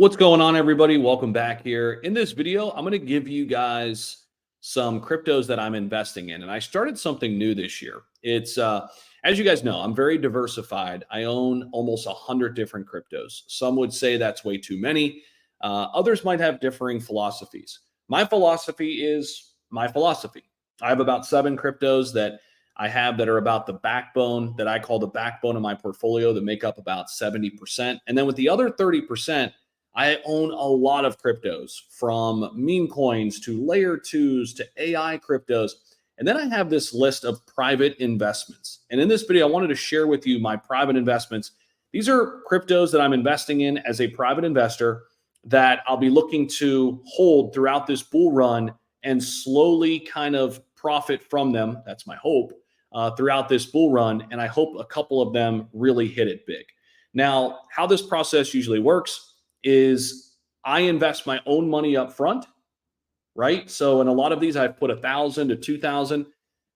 What's going on, everybody? Welcome back here. In this video, I'm going to give you guys some cryptos that I'm investing in. And I started something new this year. It's, as you guys know, I'm very diversified. I own almost 100 different cryptos. Some would say that's way too many. Others might have differing philosophies. My philosophy is my philosophy. I have about 7 cryptos that I have that are about the backbone that I call the backbone of my portfolio that make up about 70%. And then with the other 30%, I own a lot of cryptos, from meme coins to layer 2s to AI cryptos. And then I have this list of private investments. And in this video, I wanted to share with you my private investments. These are cryptos that I'm investing in as a private investor that I'll be looking to hold throughout this bull run and slowly kind of profit from them. That's my hope throughout this bull run. And I hope a couple of them really hit it big. Now, how this process usually works is I invest my own money up front, right? So in a lot of these, I've put $1,000 to $2,000.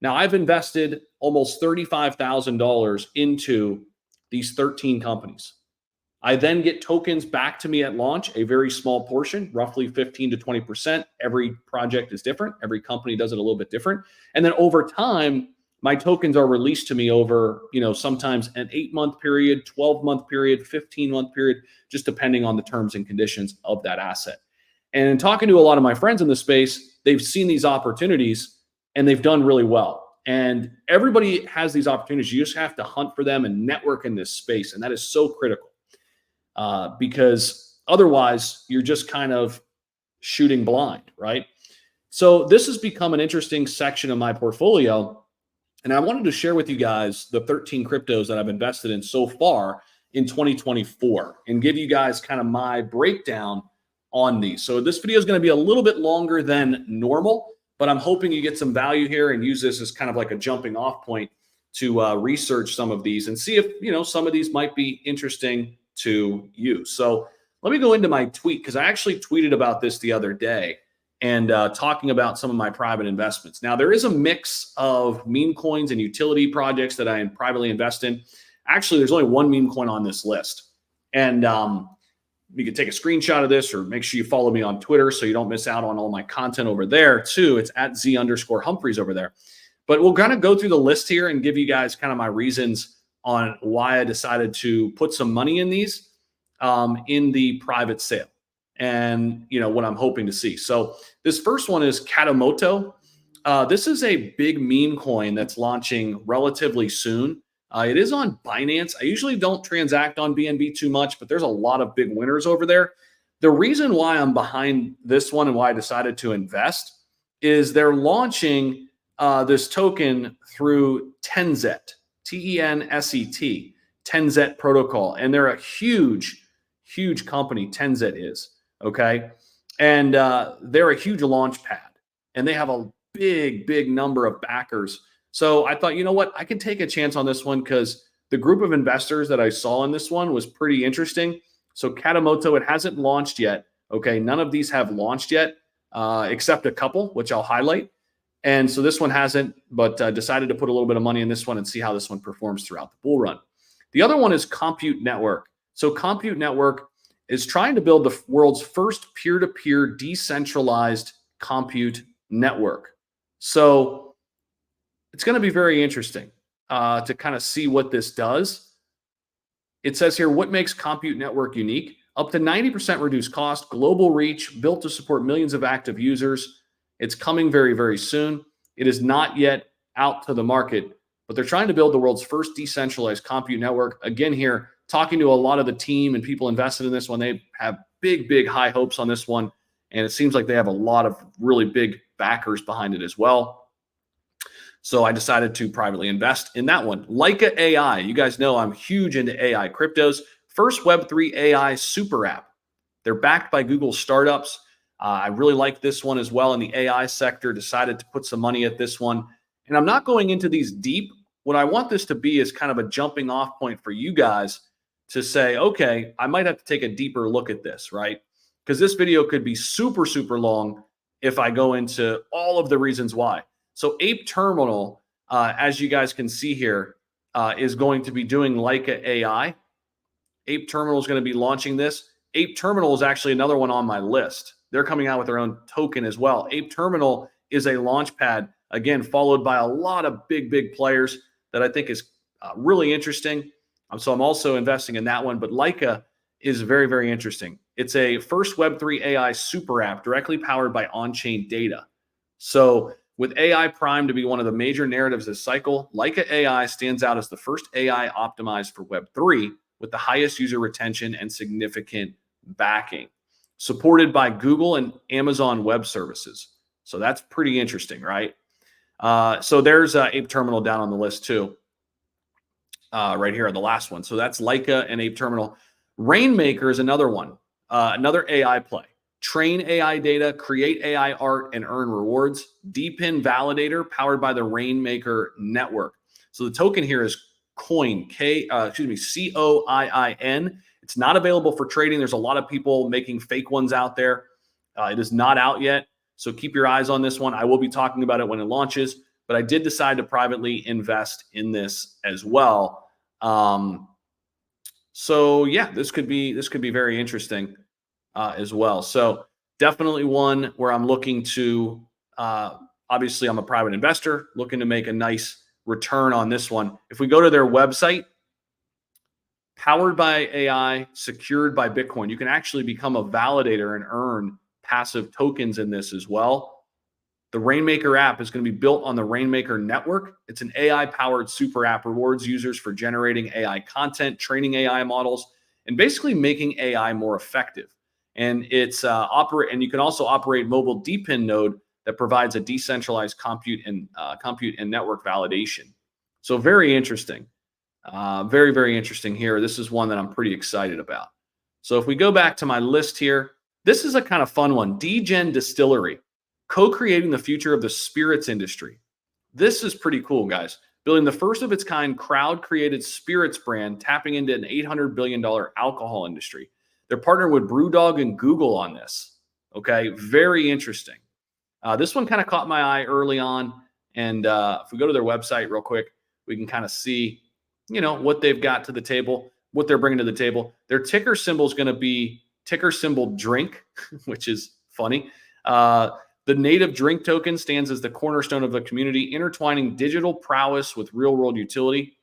Now I've invested almost $35,000 into these 13 companies. I then get tokens back to me at launch, a very small portion, roughly 15 to 20%. Every project is different. Every company does it a little bit different. And then over time, my tokens are released to me over, sometimes an 8-month period, 12-month period, 15-month period, just depending on the terms and conditions of that asset. And in talking to a lot of my friends in the space, they've seen these opportunities and they've done really well. And everybody has these opportunities. You just have to hunt for them and network in this space. And that is so critical because otherwise you're just kind of shooting blind, right? So this has become an interesting section of my portfolio. And I wanted to share with you guys the 13 cryptos that I've invested in so far in 2024 and give you guys kind of my breakdown on these. So this video is going to be a little bit longer than normal, but I'm hoping you get some value here and use this as kind of like a jumping off point to research some of these and see if, some of these might be interesting to you. So let me go into my tweet because I actually tweeted about this the other day and talking about some of my private investments. Now, there is a mix of meme coins and utility projects that I privately invest in. Actually, there's only one meme coin on this list. And you can take a screenshot of this or make sure you follow me on Twitter so you don't miss out on all my content over there too. It's at Z_Humphries over there. But we'll kind of go through the list here and give you guys kind of my reasons on why I decided to put some money in these in the private sale. And what I'm hoping to see. So this first one is Katamoto. This is a big meme coin that's launching relatively soon. It is on Binance. I usually don't transact on BNB too much, but there's a lot of big winners over there. The reason why I'm behind this one and why I decided to invest is they're launching this token through Tenset, Tenset, Tenset protocol. And they're a huge company, Tenset is. Okay. And they're a huge launch pad and they have a big number of backers. So I thought, you know what, I can take a chance on this one because the group of investors that I saw in this one was pretty interesting. So Katamoto, it hasn't launched yet. Okay. None of these have launched yet except a couple, which I'll highlight. And so this one hasn't, but decided to put a little bit of money in this one and see how this one performs throughout the bull run. The other one is Compute Network. So Compute Network is trying to build the world's first peer-to-peer decentralized compute network. So it's going to be very interesting to kind of see what this does. It says here, what makes Compute Network unique? Up to 90% reduced cost, global reach, built to support millions of active users. It's coming very, very soon. It is not yet out to the market, but they're trying to build the world's first decentralized compute network. Again here, talking to a lot of the team and people invested in this one, they have big high hopes on this one. And it seems like they have a lot of really big backers behind it as well. So I decided to privately invest in that one. Leica AI, you guys know I'm huge into AI cryptos. First Web3 AI super app. They're backed by Google startups. I really like this one as well in the AI sector, decided to put some money at this one. And I'm not going into these deep. What I want this to be is kind of a jumping off point for you guys to say, okay, I might have to take a deeper look at this, right? Because this video could be super long if I go into all of the reasons why. So Ape Terminal, as you guys can see here, is going to be doing Leica AI. Ape Terminal is going to be launching this. Ape Terminal is actually another one on my list. They're coming out with their own token as well. Ape Terminal is a launch pad, again, followed by a lot of big players that I think is really interesting. So I'm also investing in that one. But Leica is very interesting. It's a first Web3 AI super app directly powered by on-chain data. So with AI Prime to be one of the major narratives this cycle, Leica AI stands out as the first AI optimized for Web3 with the highest user retention and significant backing, supported by Google and Amazon Web Services. So that's pretty interesting, right? So there's Ape Terminal down on the list too, right here, the last one. So that's Leica and Ape Terminal. Rainmaker is another one, another AI play. Train AI data, create AI art, and earn rewards. DGen Validator powered by the Rainmaker network. So the token here is Coin, COIIN. It's not available for trading. There's a lot of people making fake ones out there. It is not out yet. So keep your eyes on this one. I will be talking about it when it launches, but I did decide to privately invest in this as well. So yeah, this could be very interesting as well. So definitely one where I'm looking to, obviously I'm a private investor looking to make a nice return on this one. If we go to their website, powered by AI, secured by Bitcoin, you can actually become a validator and earn passive tokens in this as well. The Rainmaker app is going to be built on the Rainmaker network. It's an AI-powered super app, rewards users for generating AI content, training AI models, and basically making AI more effective. And it's and you can also operate mobile DGen node that provides a decentralized compute and network validation. So very interesting, very interesting here. This is one that I'm pretty excited about. So if we go back to my list here, this is a kind of fun one. DGen Distillery, co-creating the future of the spirits industry. This is pretty cool, guys. Building the first of its kind crowd-created spirits brand, tapping into an $800 billion alcohol industry. They're partnered with BrewDog and Google on this. Okay, very interesting. This one kind of caught my eye early on. And if we go to their website real quick, we can kind of see, what they've got to the table, what they're bringing to the table. Their ticker symbol is going to be ticker symbol drink, which is funny. The native drink token stands as the cornerstone of the community, intertwining digital prowess with real-world utility.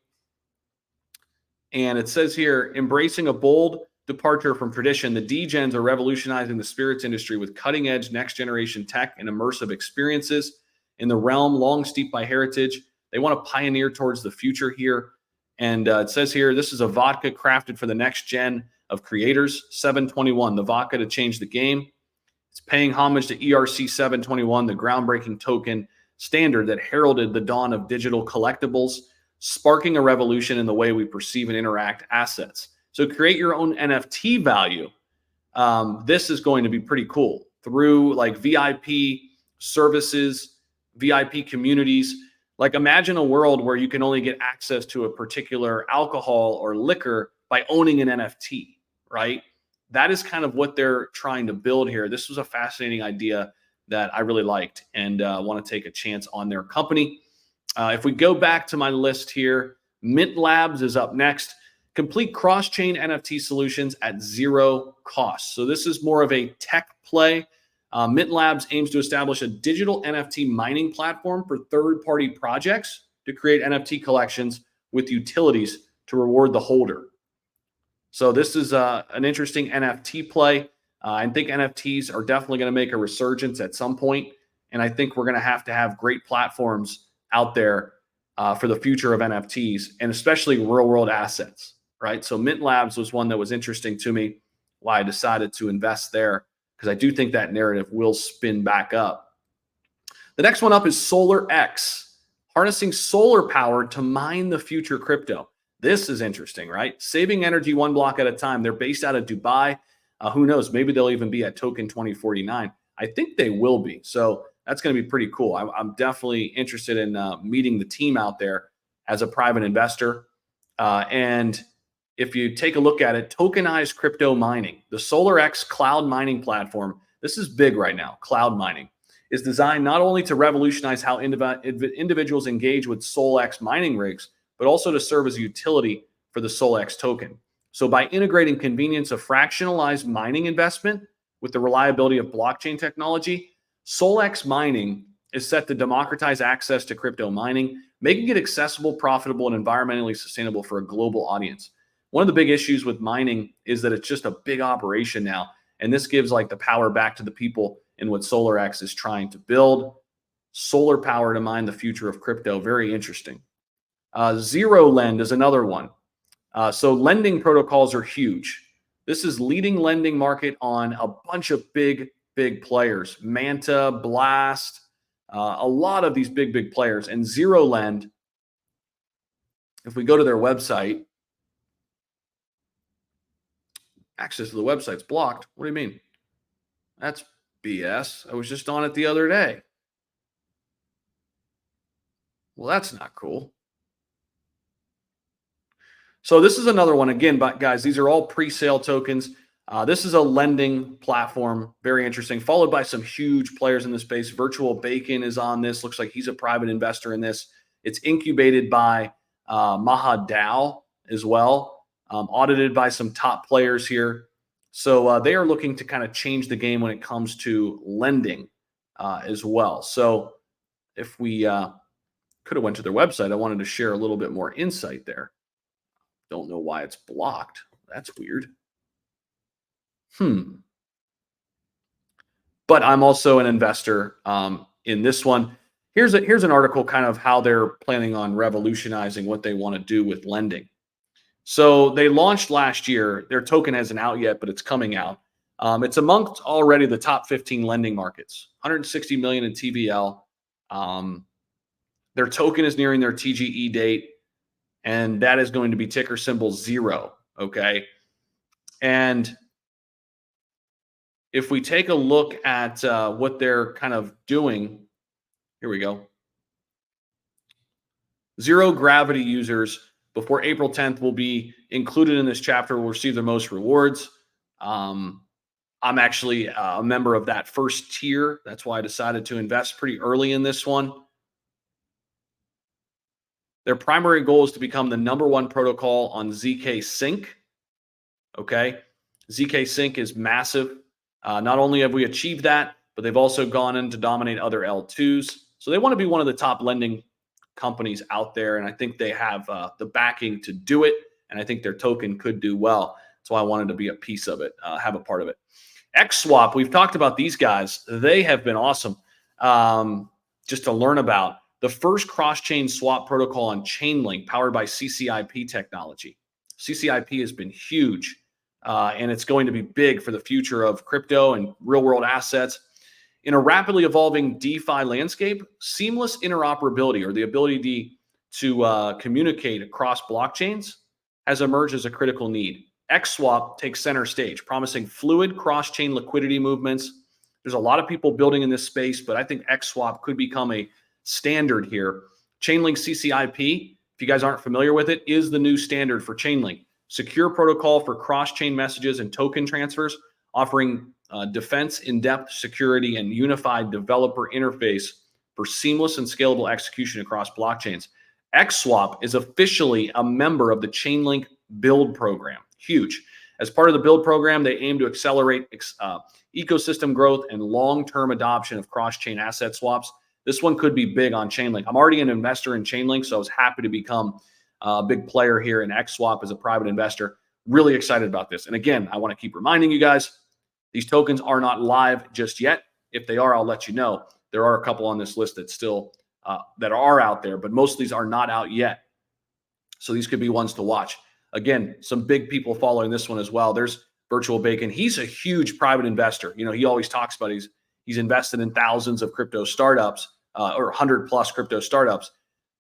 And it says here, embracing a bold departure from tradition, the DGens are revolutionizing the spirits industry with cutting-edge next-generation tech and immersive experiences in the realm long steeped by heritage. They want to pioneer towards the future here. And it says here, this is a vodka crafted for the next gen of creators, 721, the vodka to change the game. It's paying homage to ERC 721, the groundbreaking token standard that heralded the dawn of digital collectibles, sparking a revolution in the way we perceive and interact assets. So create your own NFT value. This is going to be pretty cool through like VIP services, VIP communities. Like imagine a world where you can only get access to a particular alcohol or liquor by owning an NFT, right? That is kind of what they're trying to build here. This was a fascinating idea that I really liked and want to take a chance on their company. If we go back to my list here, Mint Labs is up next. Complete cross-chain NFT solutions at zero cost. So this is more of a tech play. Mint Labs aims to establish a digital NFT mining platform for third-party projects to create NFT collections with utilities to reward the holder. So this is an interesting NFT play. I think NFTs are definitely going to make a resurgence at some point, and I think we're going to have great platforms out there for the future of NFTs, and especially real-world assets. Right. So Mint Labs was one that was interesting to me, why I decided to invest there, because I do think that narrative will spin back up. The next one up is SolarX, harnessing solar power to mine the future crypto. This is interesting, right? Saving energy one block at a time. They're based out of Dubai. Who knows? Maybe they'll even be at Token 2049. I think they will be. So that's going to be pretty cool. I'm definitely interested in meeting the team out there as a private investor. And if you take a look at it, tokenized crypto mining, the SolarX cloud mining platform, this is big right now, cloud mining, is designed not only to revolutionize how individuals engage with SolX mining rigs, but also to serve as a utility for the SolX token. So by integrating convenience of fractionalized mining investment with the reliability of blockchain technology, SolarX mining is set to democratize access to crypto mining, making it accessible, profitable, and environmentally sustainable for a global audience. One of the big issues with mining is that it's just a big operation now. And this gives like the power back to the people in what SolarX is trying to build. Solar power to mine the future of crypto. Very interesting. ZeroL Lend is another one. So lending protocols are huge. This is leading lending market on a bunch of big players. Manta, Blast, a lot of these big players. And ZeroL Lend, if we go to their website, access to the website's blocked. What do you mean? That's BS. I was just on it the other day. Well, that's not cool. So this is another one again, but guys, these are all pre-sale tokens. This is a lending platform, very interesting, followed by some huge players in the space. Virtual Bacon is on this. Looks like he's a private investor in this. It's incubated by MahaDAO as well, audited by some top players here. So they are looking to kind of change the game when it comes to lending as well. So if we could have went to their website, I wanted to share a little bit more insight there. Don't know why it's blocked. That's weird. But I'm also an investor in this one. Here's an article kind of how they're planning on revolutionizing what they want to do with lending. So they launched last year. Their token hasn't out yet, but it's coming out. It's amongst already the top 15 lending markets, 160 million in TVL. Their token is nearing their TGE date, and that is going to be ticker symbol 0. Okay. And if we take a look at what they're kind of doing, here we go. Zero gravity users before April 10th will be included in this chapter, will receive the most rewards. I'm actually a member of that first tier. That's why I decided to invest pretty early in this one. Their primary goal is to become the #1 protocol on ZK Sync. Okay. ZK Sync is massive. Not only have we achieved that, but they've also gone in to dominate other L2s. So they want to be one of the top lending companies out there. And I think they have the backing to do it. And I think their token could do well. That's why I wanted to be a piece of it, have a part of it. XSwap, we've talked about these guys. They have been awesome just to learn about. The first cross-chain swap protocol on Chainlink powered by CCIP technology. CCIP has been huge. And it's going to be big for the future of crypto and real-world assets. In a rapidly evolving DeFi landscape, seamless interoperability, or the ability to communicate across blockchains, has emerged as a critical need. XSwap takes center stage, promising fluid cross-chain liquidity movements. There's a lot of people building in this space, but I think XSwap could become a standard here. Chainlink CCIP, if you guys aren't familiar with it, is the new standard for Chainlink. Secure protocol for cross-chain messages and token transfers, offering defense, in-depth security, and unified developer interface for seamless and scalable execution across blockchains. XSwap is officially a member of the Chainlink Build Program. Huge. As part of the Build Program, they aim to accelerate ecosystem growth and long-term adoption of cross-chain asset swaps. This one could be big on Chainlink. I'm already an investor in Chainlink, so I was happy to become a big player here in XSwap as a private investor. Really excited about this. And again, I want to keep reminding you guys, these tokens are not live just yet. If they are, I'll let you know. There are a couple on this list that still that are out there, but most of these are not out yet. So these could be ones to watch. Again, some big people following this one as well. There's Virtual Bacon. He's a huge private investor. You know, he always talks about he's invested in thousands of crypto startups or 100+ crypto startups.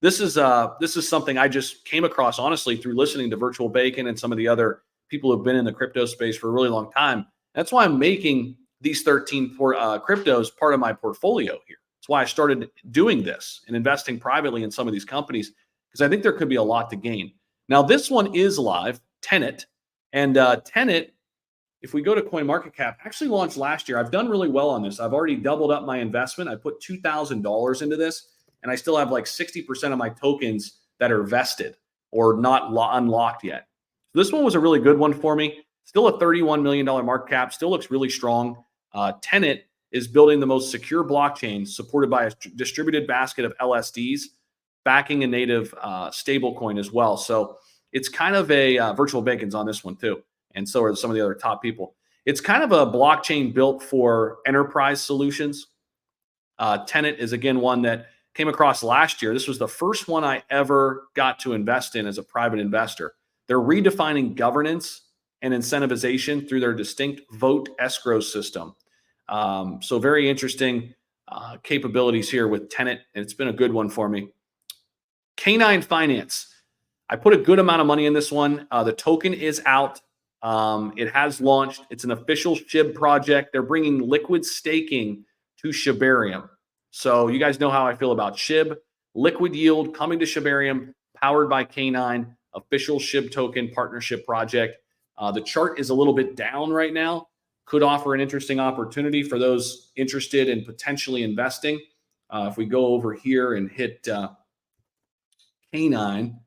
This is something I just came across, honestly, through listening to Virtual Bacon and some of the other people who've been in the crypto space for a really long time. That's why I'm making these 13 cryptos part of my portfolio here. That's why I started doing this and investing privately in some of these companies, because I think there could be a lot to gain. Now, this one is live, Tenant. And Tenant, if we go to CoinMarketCap, actually launched last year. I've done really well on this. I've already doubled up my investment. I put $2,000 into this, and I still have like 60% of my tokens that are vested or not unlocked yet. This one was a really good one for me. Still a $31 million market cap, still looks really strong. Tenant is building the most secure blockchain supported by a distributed basket of LSDs, backing a native stable coin as well. So it's kind of a virtual banking's on this one too. And so are some of the other top people. It's kind of a blockchain built for enterprise solutions. Tenant is, again, one that came across last year. This was the first one I ever got to invest in as a private investor. They're redefining governance and incentivization through their distinct vote escrow system. So very interesting capabilities here with Tenant, and it's been a good one for me. K9 Finance. I put a good amount of money in this one. The token is out. It has launched. It's an official SHIB project. They're bringing liquid staking to Shibarium. So you guys know how I feel about SHIB. Liquid yield coming to Shibarium, powered by K9, official SHIB token partnership project. The chart is a little bit down right now. Could offer an interesting opportunity for those interested in potentially investing. If we go over here and hit K9,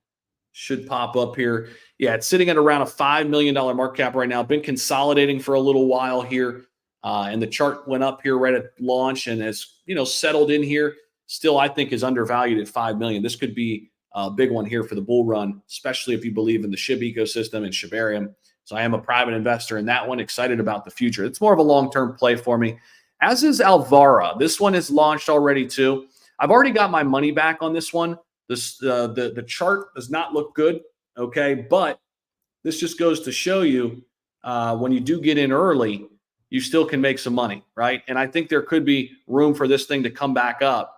should pop up here. Yeah, it's sitting at around a $5 million market cap right now. Been consolidating for a little while here. And the chart went up here right at launch and has, settled in here. Still, I think is undervalued at 5 million. This could be a big one here for the bull run, especially if you believe in the SHIB ecosystem and Shibarium. So I am a private investor in that one, excited about the future. It's more of a long-term play for me, as is Alvara. This one is launched already too. I've already got my money back on this one. The chart does not look good, okay? But this just goes to show you when you do get in early, you still can make some money, right? And I think there could be room for this thing to come back up.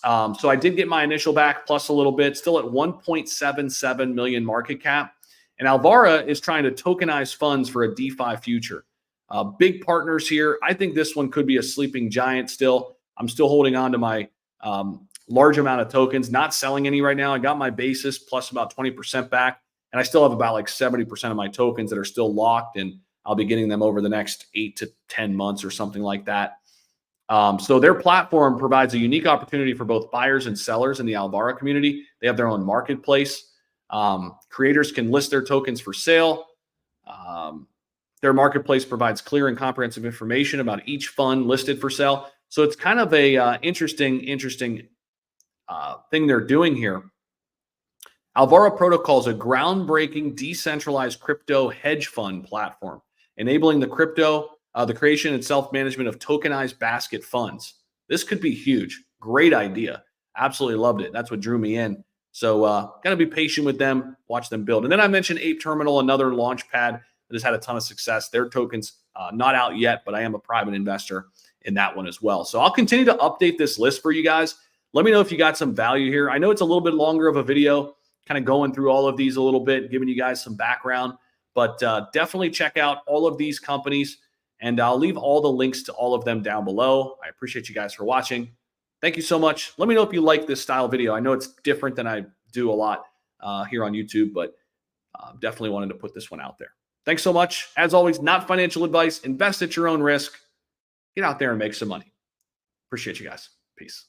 So I did get my initial back plus a little bit, still at 1.77 million market cap. And Alvara is trying to tokenize funds for a DeFi future. Big partners here. I think this one could be a sleeping giant still. I'm still holding on to my large amount of tokens, not selling any right now. I got my basis plus about 20% back. And I still have about like 70% of my tokens that are still locked, and I'll be getting them over the next 8 to 10 months or something like that. So their platform provides a unique opportunity for both buyers and sellers in the Alvara community. They have their own marketplace. Creators can list their tokens for sale. Their marketplace provides clear and comprehensive information about each fund listed for sale. So it's kind of a interesting thing they're doing here. Alvara Protocol is a groundbreaking decentralized crypto hedge fund platform, enabling the creation and self-management of tokenized basket funds. This could be huge. Great idea. Absolutely loved it. That's what drew me in. So got to be patient with them, watch them build. And then I mentioned Ape Terminal, another launch pad that has had a ton of success. Their tokens not out yet, but I am a private investor in that one as well. So I'll continue to update this list for you guys. Let me know if you got some value here. I know it's a little bit longer of a video, kind of going through all of these a little bit, giving you guys some background, but definitely check out all of these companies, and I'll leave all the links to all of them down below. I appreciate you guys for watching. Thank you so much. Let me know if you like this style video. I know it's different than I do a lot here on YouTube, but definitely wanted to put this one out there. Thanks so much. As always, not financial advice. Invest at your own risk. Get out there and make some money. Appreciate you guys. Peace.